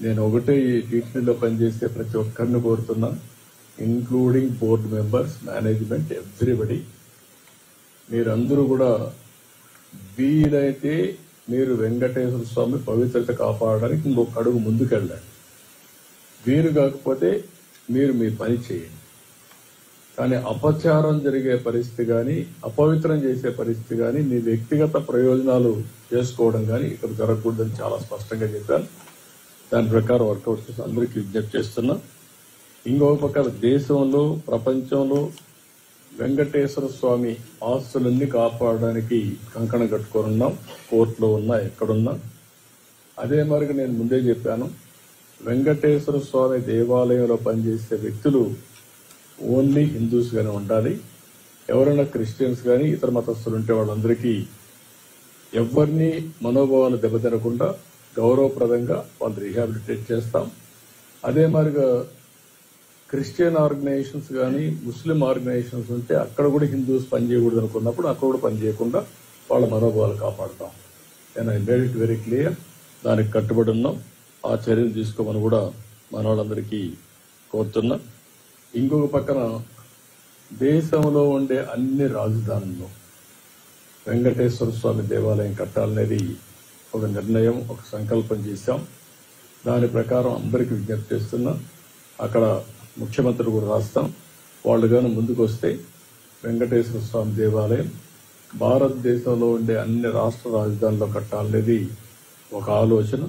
నేను ఒకటే ఈ టీటీడీలో పనిచేసే ప్రతి ఒక్కరిని కోరుతున్నా, including board members, management, everybody, మీరందరూ కూడా వీలైతే మీరు వెంకటేశ్వర స్వామి పవిత్రత కాపాడడానికి ఇంకొక అడుగు ముందుకెళ్ళండి. వీరు కాకపోతే మీరు మీ పని చేయండి. కానీ అపచారం జరిగే పరిస్థితి కానీ, అపవిత్రం చేసే పరిస్థితి కానీ, మీ వ్యక్తిగత ప్రయోజనాలు చేసుకోవడం కానీ ఇక్కడ జరగకూడదని చాలా స్పష్టంగా చెప్పాను. దాని ప్రకారం వర్కౌట్ చేసి అందరికీ విజ్ఞప్తి చేస్తున్నా. ఇంకొక పక్క దేశంలో, ప్రపంచంలో వెంకటేశ్వర స్వామి ఆస్తులన్నీ కాపాడడానికి కంకణం కట్టుకోనున్నాం. కోర్టులో ఉన్నా, ఎక్కడున్నా. అదే మరికి నేను ముందే చెప్పాను, వెంకటేశ్వర స్వామి దేవాలయంలో పనిచేసే వ్యక్తులు ఓన్లీ హిందూస్ గానే ఉండాలి. ఎవరైనా క్రిస్టియన్స్ కానీ ఇతర మతస్థులు ఉంటే వాళ్ళందరికీ ఎవరిని మనోభావాలు దెబ్బతినకుండా గౌరవప్రదంగా వాళ్ళు రీహాబిలిటేట్ చేస్తాం. అదే మరిగా క్రిస్టియన్ ఆర్గనైజేషన్స్ కానీ, ముస్లిం ఆర్గనైజేషన్స్ ఉంటే అక్కడ కూడా హిందూస్ పనిచేయకూడదు అనుకున్నప్పుడు అక్కడ కూడా పనిచేయకుండా వాళ్ళ మనోభావాలు కాపాడుతాం. నేను I made it very clear. దానికి కట్టుబడి ఉన్నాం. ఆ చర్యలు తీసుకోమని కూడా మన వాళ్ళందరికీ కోరుతున్నా. ఇంకొక పక్కన దేశంలో ఉండే అన్ని రాజధానుల్లో వెంకటేశ్వర స్వామి దేవాలయం కట్టాలనేది ఒక నిర్ణయం, ఒక సంకల్పం చేశాం. దాని ప్రకారం అందరికీ విజ్ఞప్తి చేస్తున్నా. అక్కడ ముఖ్యమంత్రి కూడా రాస్తాం. వాళ్ళు కానీ ముందుకు వస్తే వెంకటేశ్వర స్వామి దేవాలయం భారతదేశంలో ఉండే అన్ని రాష్ట్ర రాజధానుల్లో కట్టాలనేది ఒక ఆలోచన.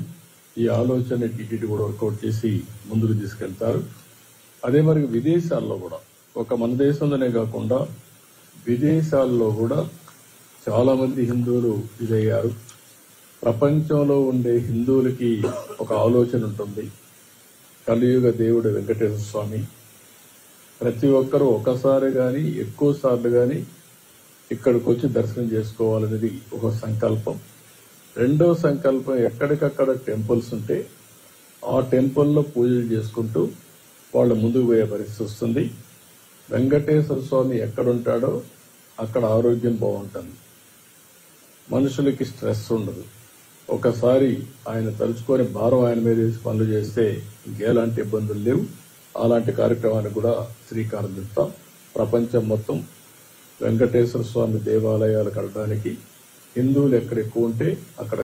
ఈ ఆలోచన టీటీడీ కూడా వర్కౌట్ చేసి ముందుకు తీసుకెళ్తారు. అదే మరి విదేశాల్లో కూడా, ఒక మన దేశంలోనే కాకుండా విదేశాల్లో కూడా చాలా మంది హిందువులు ఇదయ్యారు. ప్రపంచంలో ఉండే హిందువులకి ఒక ఆలోచన ఉంటుంది, కలియుగ దేవుడు వెంకటేశ్వర స్వామి. ప్రతి ఒక్కరూ ఒకసారి కానీ ఎక్కువ సార్లు కానీ ఇక్కడికి వచ్చి దర్శనం చేసుకోవాలనేది ఒక సంకల్పం. రెండో సంకల్పం, ఎక్కడికక్కడ టెంపుల్స్ ఉంటే ఆ టెంపుల్లో పూజలు చేసుకుంటూ వాళ్ళు ముందుకు పోయే పరిస్థితి వస్తుంది. వెంకటేశ్వర స్వామి ఎక్కడుంటాడో అక్కడ ఆరోగ్యం బాగుంటుంది, మనుషులకి స్ట్రెస్ ఉండదు. ఒకసారి ఆయన తలుచుకొని భారం ఆయన మీద వేసి పనులు చేస్తే ఇంకేలాంటి ఇబ్బందులు లేవు. అలాంటి కార్యక్రమానికి కూడా శ్రీకారం చుడతాం. ప్రపంచం మొత్తం వెంకటేశ్వర స్వామి దేవాలయాలు కట్టడానికి హిందువులు ఎక్కడ ఎక్కువ ఉంటే అక్కడ